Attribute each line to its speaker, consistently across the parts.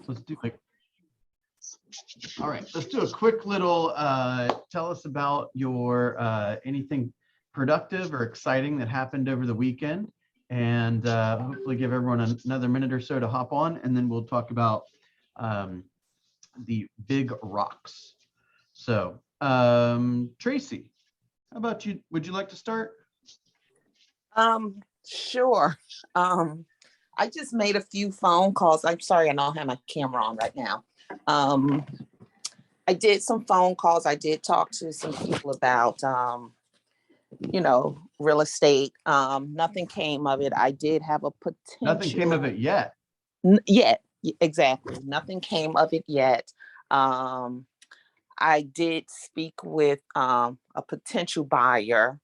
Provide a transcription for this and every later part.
Speaker 1: let's do like, all right, let's do a quick little, tell us about your, anything productive or exciting that happened over the weekend. And hopefully give everyone another minute or so to hop on, and then we'll talk about the big rocks. So, Tracy, how about you? Would you like to start?
Speaker 2: Sure. I just made a few phone calls. I'm sorry, I don't have my camera on right now. I did some phone calls. I did talk to some people about, real estate. Nothing came of it. I did have a potential.
Speaker 1: Nothing came of it yet.
Speaker 2: Yet, exactly. Nothing came of it yet. I did speak with a potential buyer.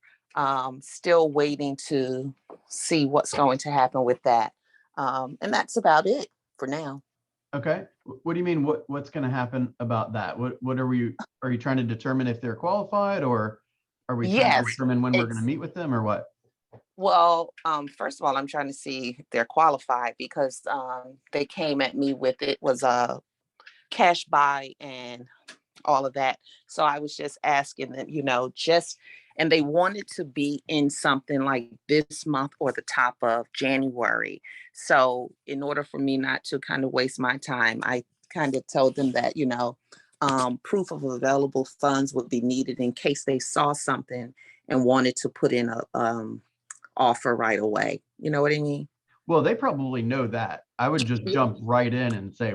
Speaker 2: Still waiting to see what's going to happen with that. And that's about it for now.
Speaker 1: Okay. What do you mean? What's going to happen about that? What are you trying to determine if they're qualified, or are we trying to determine when we're going to meet with them, or what?
Speaker 2: Well, first of all, I'm trying to see if they're qualified because they came at me with it was a cash buy and all of that. So I was just asking them, and they wanted to be in something like this month or the top of January. So in order for me not to kind of waste my time, I kind of told them that, proof of available funds would be needed in case they saw something and wanted to put in a offer right away. You know what I mean?
Speaker 1: Well, they probably know that. I would just jump right in and say,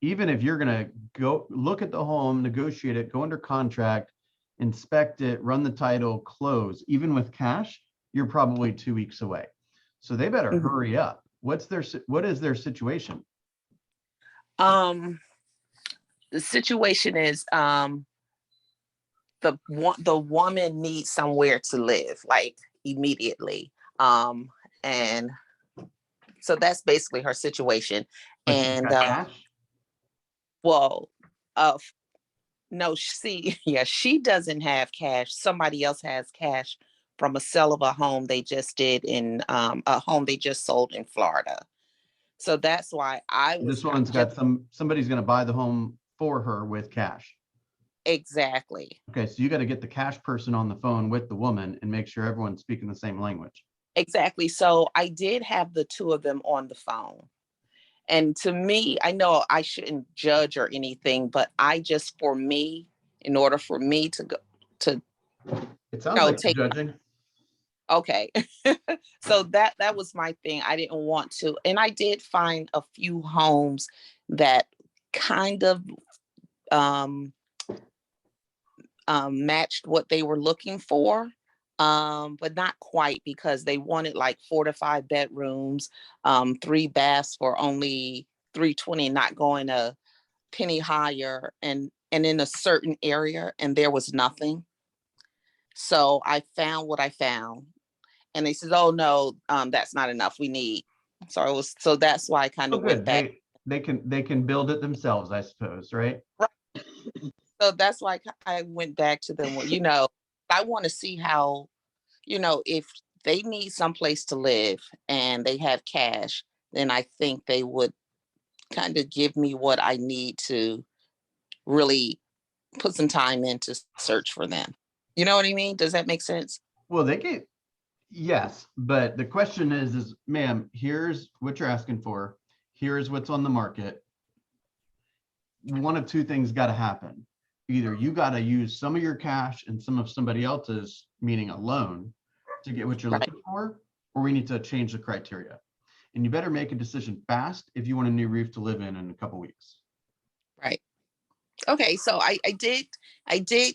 Speaker 1: even if you're going to go look at the home, negotiate it, go under contract, inspect it, run the title, close, even with cash, you're probably 2 weeks away. So they better hurry up. What is their situation?
Speaker 2: The situation is the woman needs somewhere to live, like immediately. And so that's basically her situation. And
Speaker 1: cash?
Speaker 2: Well, no, she doesn't have cash. Somebody else has cash from a sale of a home they just did in a home they just sold in Florida. So that's why
Speaker 1: this woman's got somebody's going to buy the home for her with cash.
Speaker 2: Exactly.
Speaker 1: Okay, so you got to get the cash person on the phone with the woman and make sure everyone's speaking the same language.
Speaker 2: Exactly. So I did have the two of them on the phone. And to me, I know I shouldn't judge or anything, but in order for me to go to,
Speaker 1: it sounds like you're judging.
Speaker 2: Okay. So that was my thing. I didn't want to, and I did find a few homes that kind of matched what they were looking for. But not quite, because they wanted like 4 to 5 bedrooms, 3 baths for only $320, not going a penny higher, and in a certain area, and there was nothing. So I found what I found, and they said, "Oh no, that's not enough. We need." So that's why I kind of went back.
Speaker 1: They can build it themselves, I suppose, right?
Speaker 2: Right. So that's why I went back to them. I want to see how. If they need someplace to live and they have cash, then I think they would kind of give me what I need to really put some time in to search for them. You know what I mean? Does that make sense?
Speaker 1: Well, yes, but the question is, ma'am, here's what you're asking for. Here's what's on the market. One of two things got to happen. Either you got to use some of your cash and some of somebody else's, meaning a loan, to get what you're looking for, or we need to change the criteria. And you better make a decision fast if you want a new roof to live in a couple weeks.
Speaker 2: Right. Okay, so I did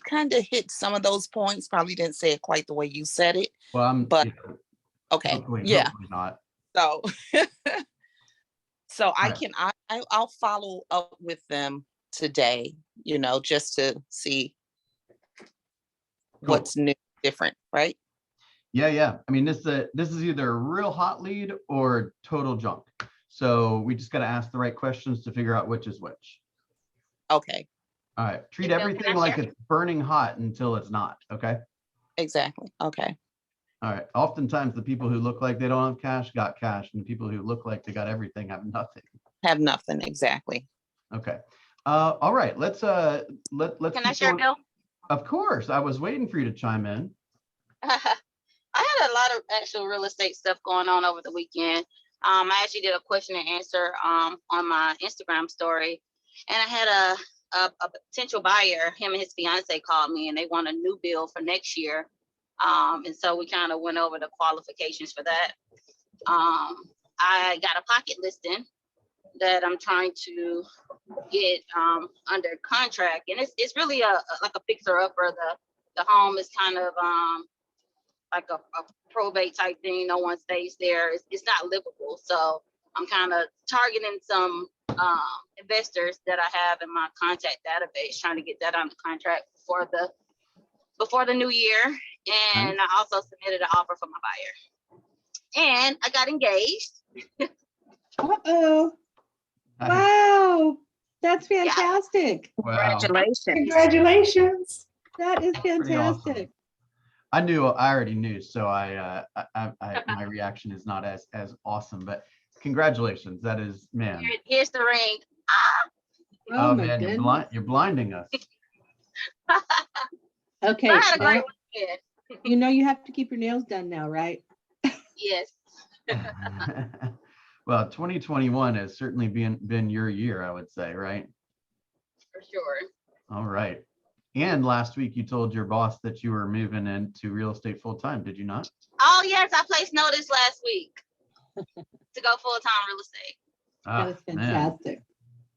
Speaker 2: kind of hit some of those points. Probably didn't say it quite the way you said it.
Speaker 1: Well,
Speaker 2: okay,
Speaker 1: hopefully not.
Speaker 2: So, so
Speaker 1: right.
Speaker 2: I'll follow up with them today. Just to see what's new, different, right?
Speaker 1: Yeah. I mean, this is either a real hot lead or total junk. So we just got to ask the right questions to figure out which is which.
Speaker 2: Okay.
Speaker 1: All right. Treat everything like it's burning hot until it's not. Okay.
Speaker 2: Exactly. Okay.
Speaker 1: All right. Oftentimes the people who look like they don't have cash got cash, and the people who look like they got everything have nothing.
Speaker 2: Have nothing exactly.
Speaker 1: Okay. All right. Let's
Speaker 3: Can I
Speaker 1: keep
Speaker 3: share,
Speaker 1: going.
Speaker 3: Bill?
Speaker 1: Of course. I was waiting for you to chime in.
Speaker 3: I had a lot of actual real estate stuff going on over the weekend. I actually did a question and answer on my Instagram story, and I had a potential buyer. Him and his fiance called me, and they want a new bill for next year. And so we kind of went over the qualifications for that. I got a pocket listing that I'm trying to get under contract, and it's really like a fixer upper. The home is kind of like a probate type thing. No one stays there. It's not livable. So I'm kind of targeting some investors that I have in my contact database, trying to get that under contract before the new year. And
Speaker 1: Nice.
Speaker 3: I also submitted an offer for my buyer. And I got engaged.
Speaker 4: Uh-oh.
Speaker 1: Nice.
Speaker 4: Wow. That's fantastic.
Speaker 1: Wow.
Speaker 2: Congratulations.
Speaker 4: Congratulations. That is
Speaker 1: Pretty awesome.
Speaker 4: fantastic.
Speaker 1: I already knew, so my reaction is not as awesome, but congratulations. That is, man.
Speaker 3: Here's the ring.
Speaker 1: Oh
Speaker 4: my
Speaker 1: man,
Speaker 4: goodness.
Speaker 1: you're blinding us.
Speaker 4: Okay.
Speaker 3: I had a great
Speaker 4: Now,
Speaker 3: weekend.
Speaker 4: you know you have to keep your nails done now, right?
Speaker 3: Yes.
Speaker 1: Well, 2021 has certainly been your year, I would say, right?
Speaker 3: For sure.
Speaker 1: All right. And last week you told your boss that you were moving into real estate full time, did you not?
Speaker 3: Oh yes, I placed notice last week to go full-time real estate.
Speaker 4: That is
Speaker 1: Man.
Speaker 4: fantastic.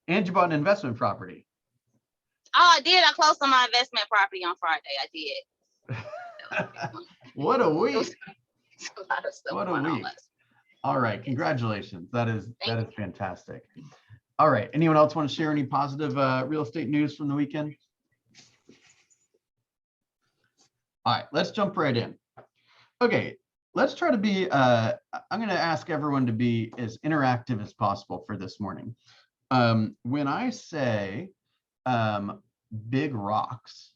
Speaker 1: And you bought an investment property.
Speaker 3: Oh, I did. I closed on my investment property on Friday. I did.
Speaker 1: What a week.
Speaker 3: It's a lot of stuff
Speaker 1: What a
Speaker 3: going on
Speaker 1: week.
Speaker 3: last week.
Speaker 1: All right, congratulations. That is
Speaker 3: Thank you.
Speaker 1: fantastic. All right, anyone else want to share any positive real estate news from the weekend? All right, let's jump right in. Okay, let's try to be, I'm going to ask everyone to be as interactive as possible for this morning. When I say big rocks,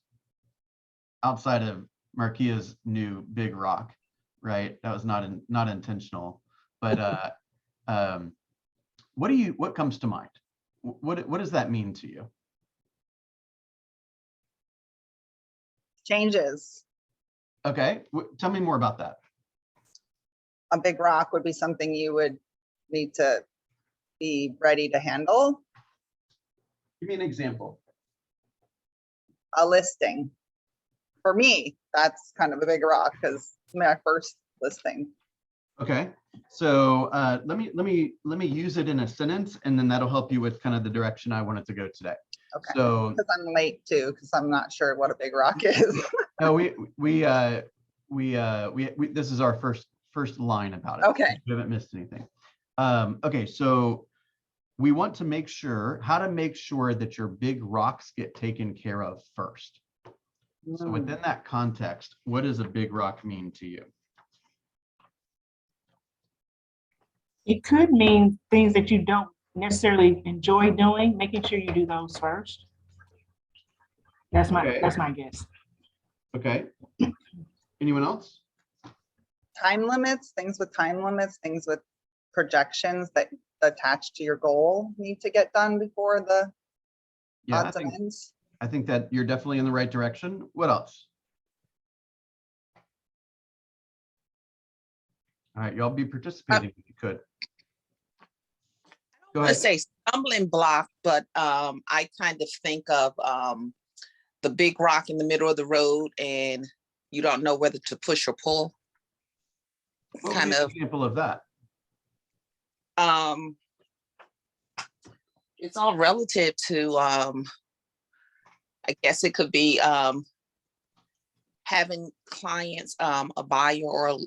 Speaker 1: outside of Marquia's new big rock, right? That was not intentional, but what comes to mind? What does that mean to you?
Speaker 5: Changes.
Speaker 1: Okay, tell me more about that.
Speaker 5: A big rock would be something you would need to be ready to handle.
Speaker 1: Give me an example.
Speaker 5: A listing. For me, that's kind of a big rock because it's my first listing.
Speaker 1: Okay, so let me use it in a sentence, and then that'll help you with kind of the direction I wanted to go today.
Speaker 5: Okay.
Speaker 1: So
Speaker 5: Because I'm late too, because I'm not sure what a big rock is.
Speaker 1: no, this is our first line about it.
Speaker 5: Okay.
Speaker 1: We haven't missed anything. Okay, so we want to make sure that your big rocks get taken care of first. So within that context, what does a big rock mean to you?
Speaker 6: It could mean things that you don't necessarily enjoy doing, making sure you do those first. That's
Speaker 1: Okay.
Speaker 6: my guess.
Speaker 1: Okay. Anyone else?
Speaker 5: Time limits, things with time limits, things with projections that attach to your goal need to get done before the
Speaker 1: Yeah,
Speaker 5: odds and ends.
Speaker 1: I think that you're definitely in the right direction. What else? All right, y'all be participating if you could. Go
Speaker 2: I
Speaker 1: ahead.
Speaker 2: say stumbling block, but I kind of think of the big rock in the middle of the road and you don't know whether to push or pull.
Speaker 1: What would
Speaker 2: Kind
Speaker 1: be an
Speaker 2: of
Speaker 1: example of that?
Speaker 2: it's all relative to I guess it could be having clients, a buyer or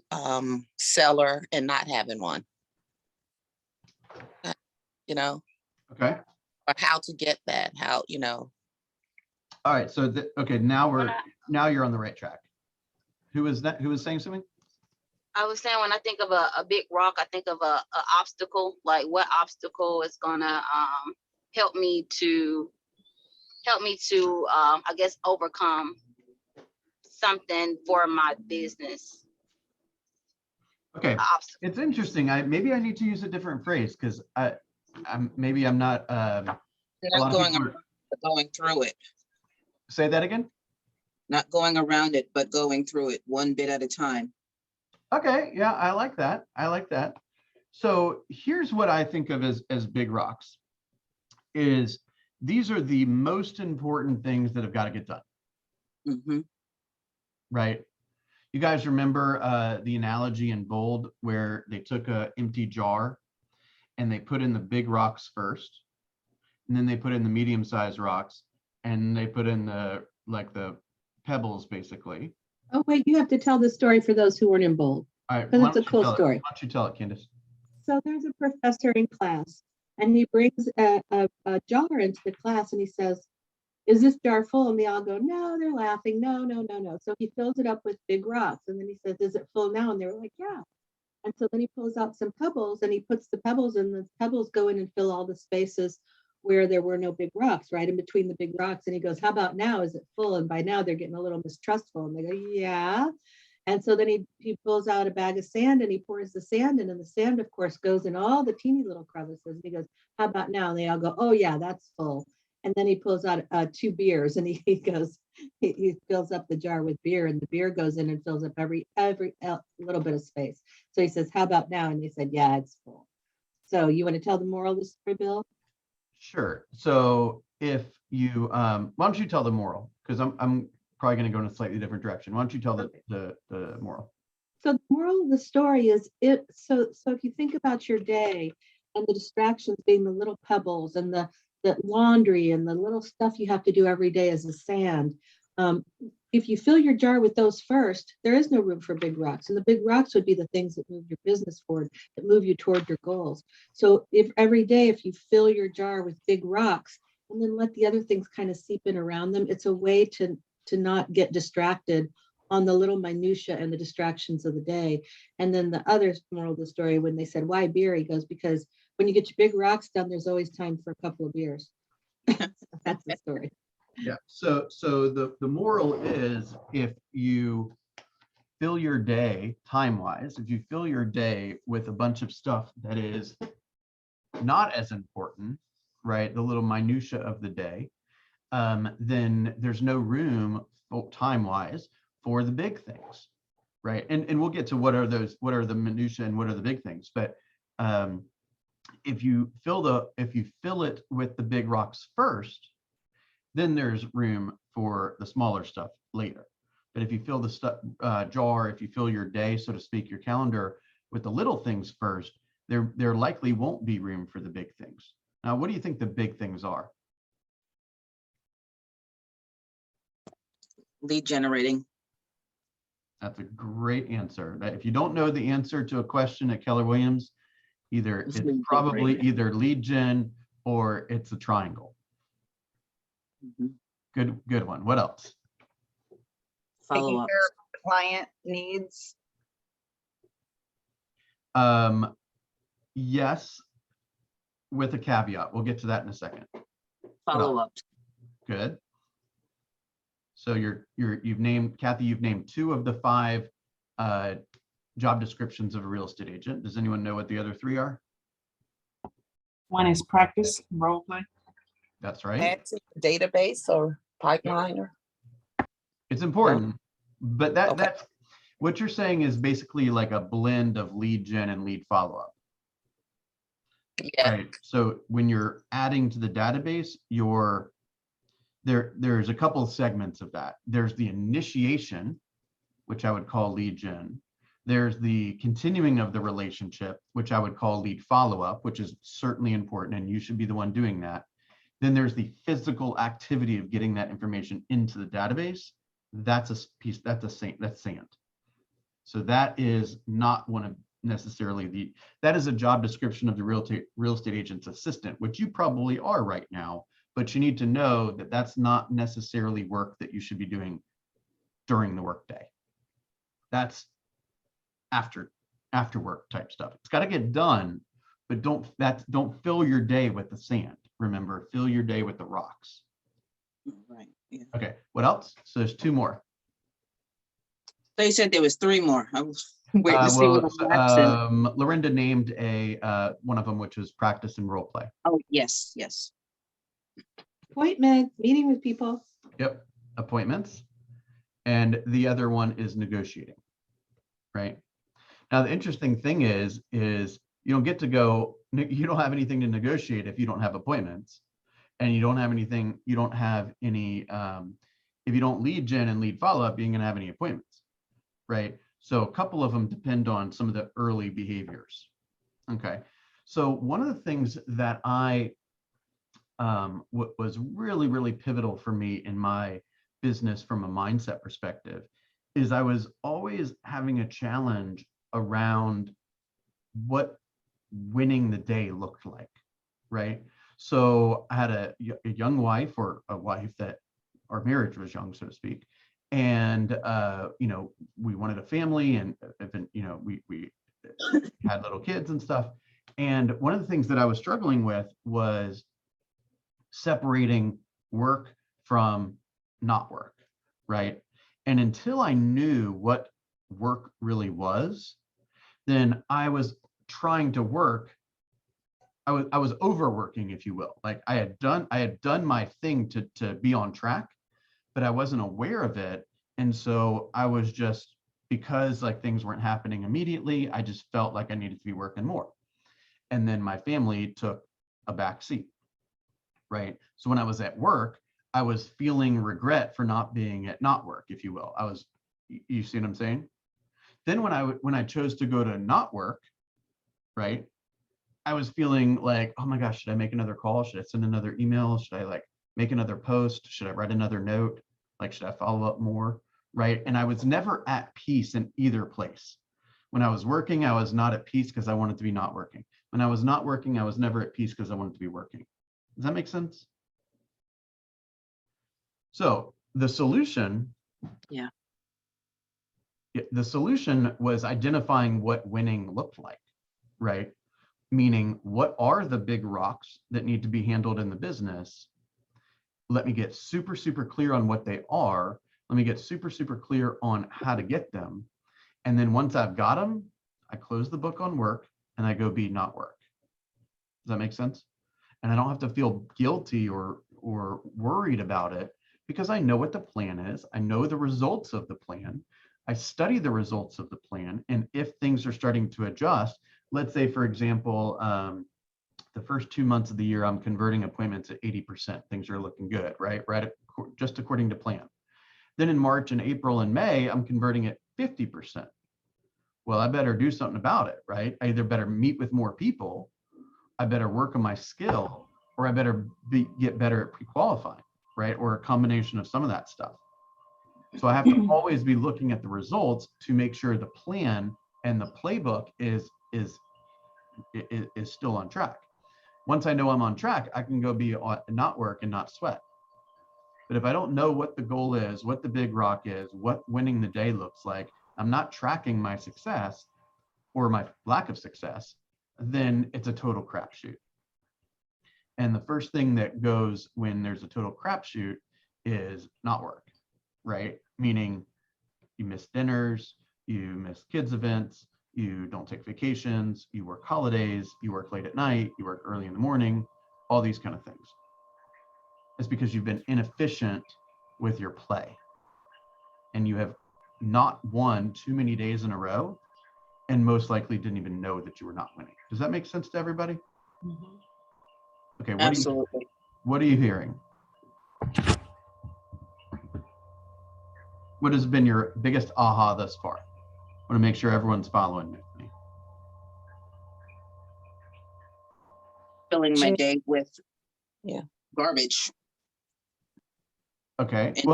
Speaker 2: seller and not having one. You know,
Speaker 1: Okay.
Speaker 2: or how to get that, how, you know.
Speaker 1: All right. So okay, now you're on the right track. Who was that? Who was saying something?
Speaker 3: I was saying when I think of a big rock, I think of a obstacle. Like what obstacle is gonna help me to I guess overcome something for my business.
Speaker 1: Okay.
Speaker 3: Obstacle.
Speaker 1: It's interesting. Maybe I need to use a different phrase because maybe I'm not, a lot
Speaker 7: Not
Speaker 1: of
Speaker 7: going
Speaker 1: people
Speaker 7: around,
Speaker 1: are-
Speaker 7: but going through it.
Speaker 1: say that again?
Speaker 7: Not going around it, but going through it one bit at a time.
Speaker 1: Okay, yeah, I like that. I like that. So here's what I think of as big rocks is these are the most important things that have got to get done,
Speaker 7: Mm-hmm.
Speaker 1: right? You guys remember the analogy in bold where they took a empty jar and they put in the big rocks first, and then they put in the medium-sized rocks, and they put in the pebbles basically.
Speaker 4: Oh, wait, you have to tell the story for those who weren't in bold.
Speaker 1: All right,
Speaker 4: 'Cause
Speaker 1: why
Speaker 4: it's a
Speaker 1: don't you
Speaker 4: cool
Speaker 1: tell it?
Speaker 4: story.
Speaker 1: Why don't you tell it, Candace?
Speaker 4: So there's a professor in class and he brings a jar into the class and he says, is this jar full? And they all go, no, they're laughing. No, no, no, no. So he fills it up with big rocks. And then he says, is it full now? And they were like, yeah. And so then he pulls out some pebbles and he puts the pebbles in. The pebbles go in and fill all the spaces where there were no big rocks, right in between the big rocks. And he goes, how about now? Is it full? And by now they're getting a little mistrustful. And they go, yeah. And so then he pulls out a bag of sand and he pours the sand in. And the sand, of course, goes in all the teeny little crevices. And he goes, how about now? And they all go, oh, yeah, that's full. And then he pulls out 2 beers and he goes, he fills up the jar with beer and the beer goes in and fills up every little bit of space. So he says, how about now? And they said, yeah, it's full. So you want to tell the moral of the story, Bill?
Speaker 1: Sure. So if you, why don't you tell the moral? Because I'm probably going to go in a slightly different direction. Why don't you tell the moral?
Speaker 4: So the moral of the story is so if you think about your day and the distractions being the little pebbles and the laundry and the little stuff you have to do every day as a sand, if you fill your jar with those first, there is no room for big rocks. And the big rocks would be the things that move your business forward, that move you toward your goals. So if every day, if you fill your jar with big rocks and then let the other things kind of seep in around them, it's a way to not get distracted on the little minutia and the distractions of the day. And then the other moral of the story, when they said, why beer? He goes, because when you get your big rocks done, there's always time for a couple of beers. That's the story.
Speaker 1: Yeah. So the moral is if you fill your day time-wise, if you fill your day with a bunch of stuff that is not as important, right? The little minutia of the day, then there's no room time-wise for the big things, right? And we'll get to what are the minutia and what are the big things. But if you fill it with the big rocks first, then there's room for the smaller stuff later. But if you fill the jar, if you fill your day, so to speak, your calendar with the little things first, there likely won't be room for the big things. Now, what do you think the big things are?
Speaker 7: Lead generating.
Speaker 1: That's a great answer. If you don't know the answer to a question at Keller Williams, it's probably either lead gen or it's a triangle.
Speaker 7: Mm-hmm.
Speaker 1: Good one. What else?
Speaker 7: Follow
Speaker 5: Taking
Speaker 7: up.
Speaker 5: care of the client needs.
Speaker 1: Yes, with a caveat. We'll get to that in a second.
Speaker 7: Follow up.
Speaker 1: Good. So you've named, Kathy, you've named 2 of the 5 job descriptions of a real estate agent. Does anyone know what the other 3 are?
Speaker 6: One is practice, role play.
Speaker 1: That's right.
Speaker 2: Add to the database or pipeline or.
Speaker 1: It's important, but
Speaker 2: Okay.
Speaker 1: that's what you're saying is basically like a blend of lead gen and lead follow-up.
Speaker 2: Yeah.
Speaker 1: Right. So when you're adding to the database, there's a couple of segments of that. There's the initiation, which I would call lead gen. There's the continuing of the relationship, which I would call lead follow-up, which is certainly important, and you should be the one doing that. Then there's the physical activity of getting that information into the database. That's a piece, that's sand. So that is not one of necessarily that is a job description of the real estate agent's assistant, which you probably are right now, but you need to know that that's not necessarily work that you should be doing during the workday. That's after work type stuff. It's got to get done, but don't fill your day with the sand. Remember, fill your day with the rocks.
Speaker 7: Right. Yeah.
Speaker 1: Okay, what else? So there's 2 more.
Speaker 7: They said there was 3 more. Wait to see what
Speaker 1: Well,
Speaker 7: I'm absent.
Speaker 1: Lorinda named one of them, which was practice and role play.
Speaker 7: Oh, yes, yes.
Speaker 4: Appointments, meeting with people.
Speaker 1: Yep, appointments. And the other one is negotiating, right? Now, the interesting thing is you don't get to go, you don't have anything to negotiate if you don't have appointments. And you don't have anything, you don't have any, if you don't lead gen and lead follow-up, you ain't gonna have any appointments, right? So a couple of them depend on some of the early behaviors. Okay, so one of the things that was really, really pivotal for me in my business from a mindset perspective is I was always having a challenge around what winning the day looked like, right? So I had a young wife, or a wife that our marriage was young, so to speak. And, you know, we wanted a family, and, you know, we had little kids and stuff. And one of the things that I was struggling with was separating work from not work, right? And until I knew what work really was, then I was trying to work. I was overworking, if you will. Like I had done my thing to be on track, but I wasn't aware of it. And so I was just, because like things weren't happening immediately, I just felt like I needed to be working more. And then my family took a back seat, right? So when I was at work, I was feeling regret for not being at not work, if you will. You see what I'm saying? Then when I chose to go to not work, right, I was feeling like, oh my gosh, should I make another call? Should I send another email? Should I like make another post? Should I write another note? Like, should I follow up more? Right. And I was never at peace in either place. When I was working, I was not at peace because I wanted to be not working. When I was not working, I was never at peace because I wanted to be working. Does that make sense? So the solution.
Speaker 7: Yeah.
Speaker 1: The solution was identifying what winning looked like, right? Meaning, what are the big rocks that need to be handled in the business? Let me get super, super clear on what they are. Let me get super, super clear on how to get them. And then once I've got them, I close the book on work and I go be not work. Does that make sense? And I don't have to feel guilty or worried about it because I know what the plan is. I know the results of the plan. I study the results of the plan. And if things are starting to adjust, let's say, for example, the first 2 months of the year, I'm converting appointments at 80%. Things are looking good, right? Just according to plan. Then in March and April and May, I'm converting at 50%. Well, I better do something about it, right? I either better meet with more people, I better work on my skill, or I better get better at pre-qualifying, right? Or a combination of some of that stuff. So I have to always be looking at the results to make sure the plan and the playbook is still on track. Once I know I'm on track, I can go be not work and not sweat. But if I don't know what the goal is, what the big rock is, what winning the day looks like, I'm not tracking my success or my lack of success, then it's a total crapshoot. And the first thing that goes when there's a total crapshoot is not work, right? Meaning you miss dinners, you miss kids' events, you don't take vacations, you work holidays, you work late at night, you work early in the morning, all these kind of things. It's because you've been inefficient with your play and you have not won too many days in a row and most likely didn't even know that you were not winning. Does that make sense to everybody?
Speaker 6: Mhm.
Speaker 1: Okay,
Speaker 7: Absolutely.
Speaker 1: what are you hearing? What has been your biggest aha thus far? I want to make sure everyone's following me.
Speaker 7: Filling my
Speaker 2: Jan-
Speaker 7: day with
Speaker 2: Yeah.
Speaker 7: garbage.
Speaker 1: Okay,
Speaker 7: And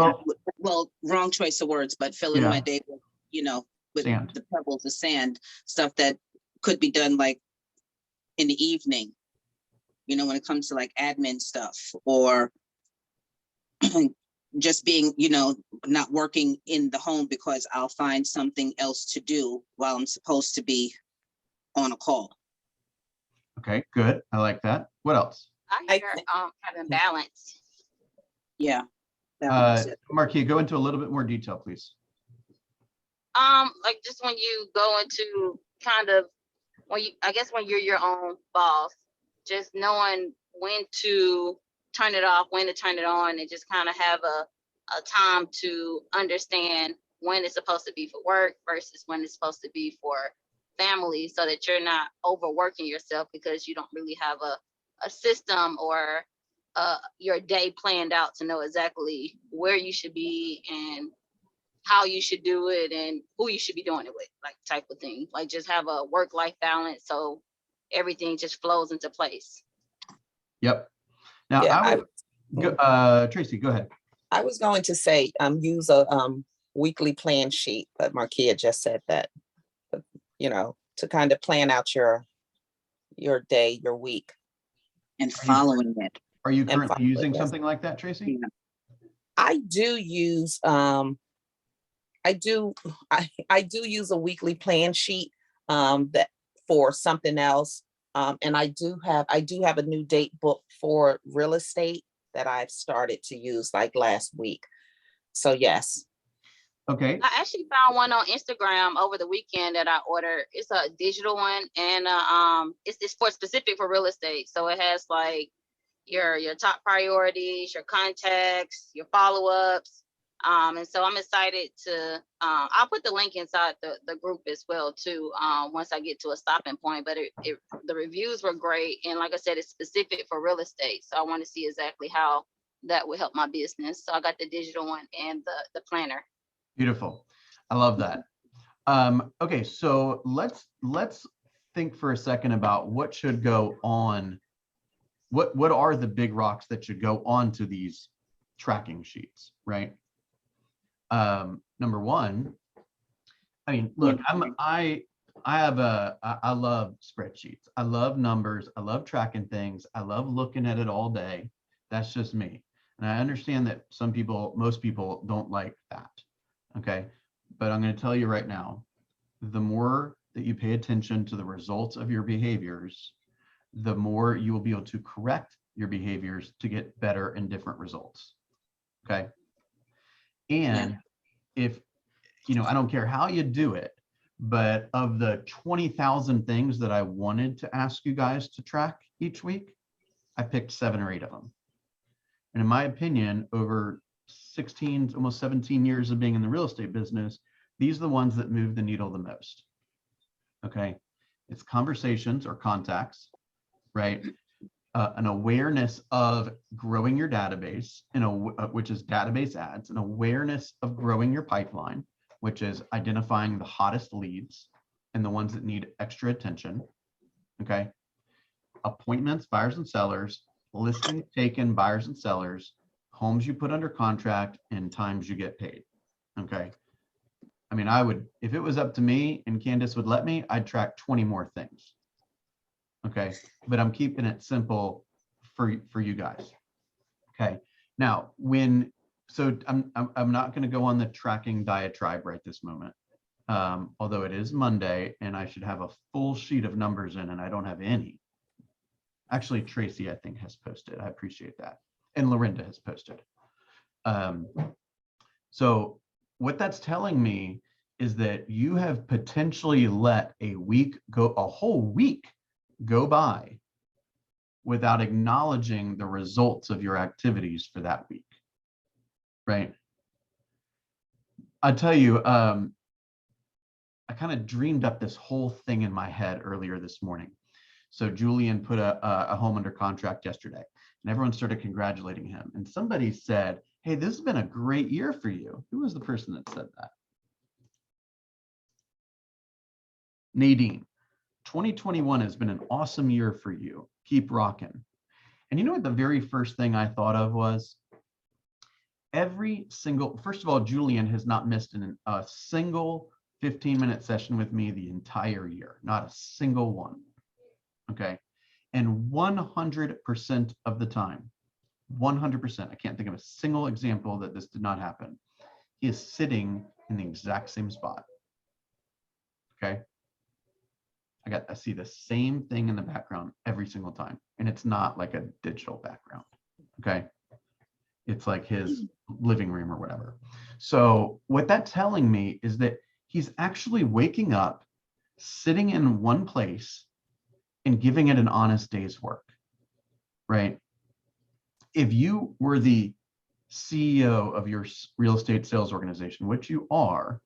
Speaker 1: well,
Speaker 7: wrong choice of words, but filling my
Speaker 1: yeah,
Speaker 7: day with, with
Speaker 1: sand.
Speaker 7: the pebbles, the sand, stuff that could be done like in the evening, when it comes to like admin stuff or just being, not working in the home because I'll find something else to do while I'm supposed to be on a call.
Speaker 1: Okay, good. I like that. What else?
Speaker 3: I hear having balance.
Speaker 7: Yeah. That was it.
Speaker 1: Marquis, go into a little bit more detail, please.
Speaker 3: Like just when you go into kind of I guess when you're your own boss, just knowing when to turn it off, when to turn it on, and just kind of have a time to understand when it's supposed to be for work versus when it's supposed to be for family, so that you're not overworking yourself because you don't really have a system or your day planned out to know exactly where you should be and how you should do it and who you should be doing it with, like type of thing. Like just have a work-life balance so everything just flows into place.
Speaker 1: Yep. Now,
Speaker 2: Yeah,
Speaker 1: I would go, Tracy, go ahead.
Speaker 2: I was going to say, use a weekly plan sheet, but Markia just said that, you know, to kind of plan out your day, your week.
Speaker 7: And following it.
Speaker 1: Are you
Speaker 2: And
Speaker 1: currently
Speaker 2: follow it,
Speaker 1: using
Speaker 2: yes.
Speaker 1: something like that, Tracy?
Speaker 7: Yeah.
Speaker 2: I do use, I do use a weekly plan sheet that for something else. And I do have a new date book for real estate that I've started to use like last week. So yes.
Speaker 1: Okay.
Speaker 3: I actually found one on Instagram over the weekend that I ordered. It's a digital one, and it's for specific for real estate. So it has like your top priorities, your contacts, your follow-ups. And so I'm excited to, I'll put the link inside the group as well too, once I get to a stopping point, but the reviews were great. And like I said, it's specific for real estate. So I want to see exactly how that would help my business. So I got the digital one and the planner.
Speaker 1: Beautiful. I love that. Okay, so let's think for a second about what should go on. What are the big rocks that should go onto these tracking sheets, right? Number one, I mean, look, I love spreadsheets. I love numbers. I love tracking things. I love looking at it all day. That's just me. And I understand that most people don't like that. Okay. But I'm going to tell you right now, the more that you pay attention to the results of your behaviors, the more you will be able to correct your behaviors to get better and different results. Okay. And if, I don't care how you do it, but of the 20,000 things that I wanted to ask you guys to track each week, I picked 7 or 8 of them. And in my opinion, over 16, almost 17 years of being in the real estate business, these are the ones that move the needle the most. Okay. It's conversations or contacts, right? An awareness of growing your database, which is database ads, an awareness of growing your pipeline, which is identifying the hottest leads and the ones that need extra attention. Okay. Appointments, buyers and sellers, listings taken, buyers and sellers, homes you put under contract, and times you get paid. Okay. I mean, if it was up to me and Candace would let me, I'd track 20 more things. Okay. But I'm keeping it simple for you guys. Okay. Now, I'm not going to go on the tracking diatribe right this moment. Although it is Monday and I should have a full sheet of numbers in, and I don't have any. Actually, Tracy, I think, has posted. I appreciate that. And Lorinda has posted. So what that's telling me is that you have potentially let a whole week go by without acknowledging the results of your activities for that week, right? I'll tell you, I kind of dreamed up this whole thing in my head earlier this morning. So Julian put a home under contract yesterday, and everyone started congratulating him. And somebody said, "Hey, this has been a great year for you." Who was the person that said that? Nadine. 2021 has been an awesome year for you. Keep rocking. And you know what the very first thing I thought of was? First of all, Julian has not missed a single 15-minute session with me the entire year. Not a single one. Okay. And 100% of the time, 100%, I can't think of a single example that this did not happen. He is sitting in the exact same spot. Okay. I see the same thing in the background every single time. And it's not like a digital background. Okay. It's like his living room or whatever. So what that's telling me is that He's actually waking up, sitting in one place and giving it an honest day's work, right? If you were the CEO of your real estate sales organization, which you are,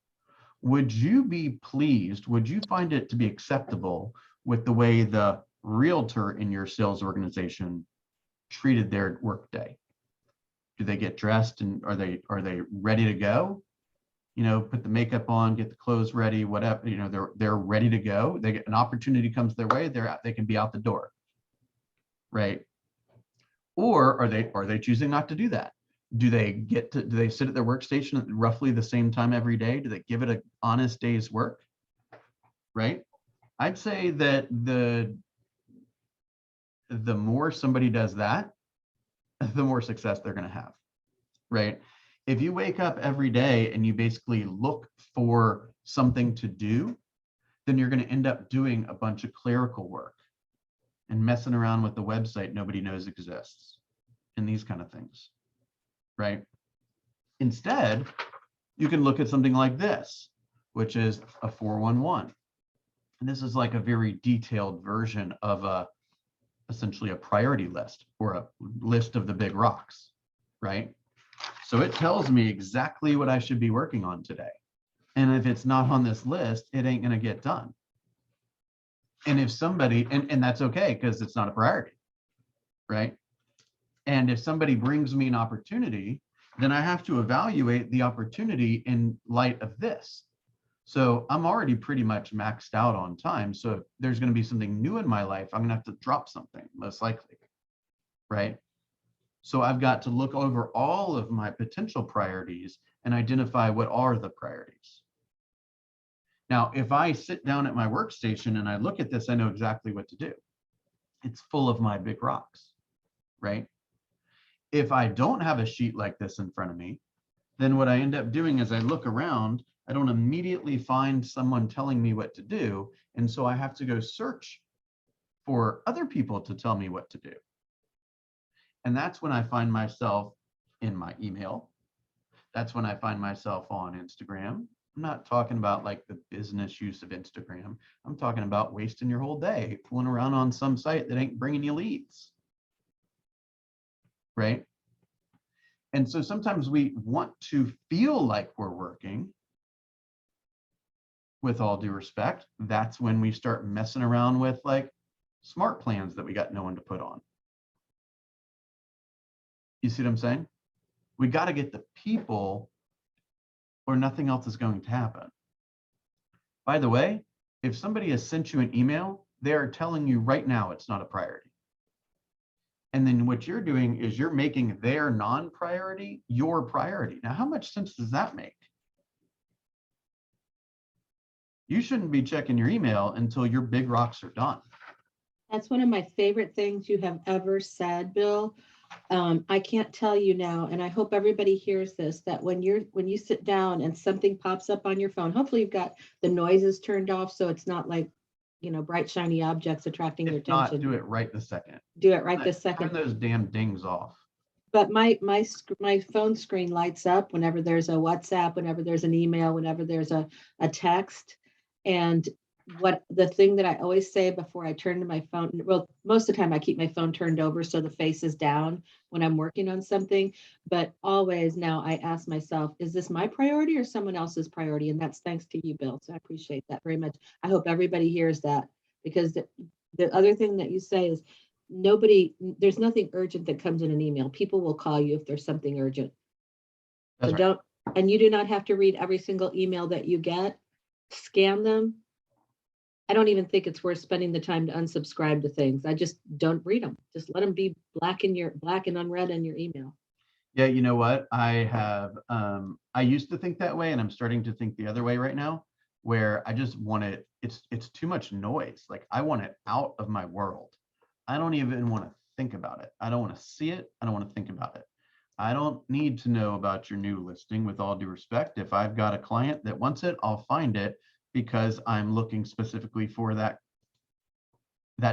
Speaker 1: would you be pleased? Would you find it to be acceptable with the way the realtor in your sales organization treated their workday? Do they get dressed and are they ready to go? You know, put the makeup on, get the clothes ready, whatever, you know, they're ready to go. They get an opportunity comes their way, they can be out the door, right? Or are they choosing not to do that? Do they sit at their workstation at roughly the same time every day? Do they give it an honest day's work? Right? I'd say that the more somebody does that, the more success they're going to have, right? If you wake up every day and you basically look for something to do, then you're going to end up doing a bunch of clerical work and messing around with the website nobody knows exists and these kind of things, right? Instead, you can look at something like this, which is a 411. And this is like a very detailed version of essentially a priority list or a list of the big rocks, right? So it tells me exactly what I should be working on today. And if it's not on this list, it ain't gonna get done. And if somebody, and that's okay, because it's not a priority, right? And if somebody brings me an opportunity, then I have to evaluate the opportunity in light of this. So I'm already pretty much maxed out on time. So if there's going to be something new in my life, I'm going to have to drop something, most likely, right? So I've got to look over all of my potential priorities and identify what are the priorities. Now, if I sit down at my workstation and I look at this, I know exactly what to do. It's full of my big rocks, right? If I don't have a sheet like this in front of me, then what I end up doing is I look around, I don't immediately find someone telling me what to do. And so I have to go search for other people to tell me what to do. And that's when I find myself in my email. That's when I find myself on Instagram. I'm not talking about like the business use of Instagram. I'm talking about wasting your whole day fooling around on some site that ain't bringing you leads. Right? And so sometimes we want to feel like we're working. With all due respect, that's when we start messing around with like smart plans that we got no one to put on. You see what I'm saying? We got to get the people or nothing else is going to happen. By the way, if somebody has sent you an email, they are telling you right now it's not a priority. And then what you're doing is you're making their non-priority your priority. Now, how much sense does that make? You shouldn't be checking your email until your big rocks are done.
Speaker 4: That's one of my favorite things you have ever said, Bill. I can't tell you now, and I hope everybody hears this, that when you sit down and something pops up on your phone, hopefully you've got the noises turned off so it's not like, you know, bright shiny objects attracting your
Speaker 1: If not,
Speaker 4: attention.
Speaker 1: do it right this second.
Speaker 4: Do it right this second.
Speaker 1: Turn those damn dings off.
Speaker 4: But my phone screen lights up whenever there's a WhatsApp, whenever there's an email, whenever there's a text. And what the thing that I always say before I turn to my phone, well, most of the time I keep my phone turned over so the face is down when I'm working on something. But always now I ask myself, is this my priority or someone else's priority? And that's thanks to you, Bill. So I appreciate that very much. I hope everybody hears that, because the other thing that you say is there's nothing urgent that comes in an email. People will call you if there's something urgent.
Speaker 1: That's
Speaker 4: So
Speaker 1: right.
Speaker 4: and you do not have to read every single email that you get. Scan them. I don't even think it's worth spending the time to unsubscribe to things. I just don't read them. Just let them be black and unread in your email.
Speaker 1: Yeah, you know what? I used to think that way, and I'm starting to think the other way right now, where I just want it, it's too much noise. Like I want it out of my world. I don't even want to think about it. I don't want to see it. I don't want to think about it. I don't need to know about your new listing, with all due respect. If I've got a client that wants it, I'll find it because I'm looking specifically for that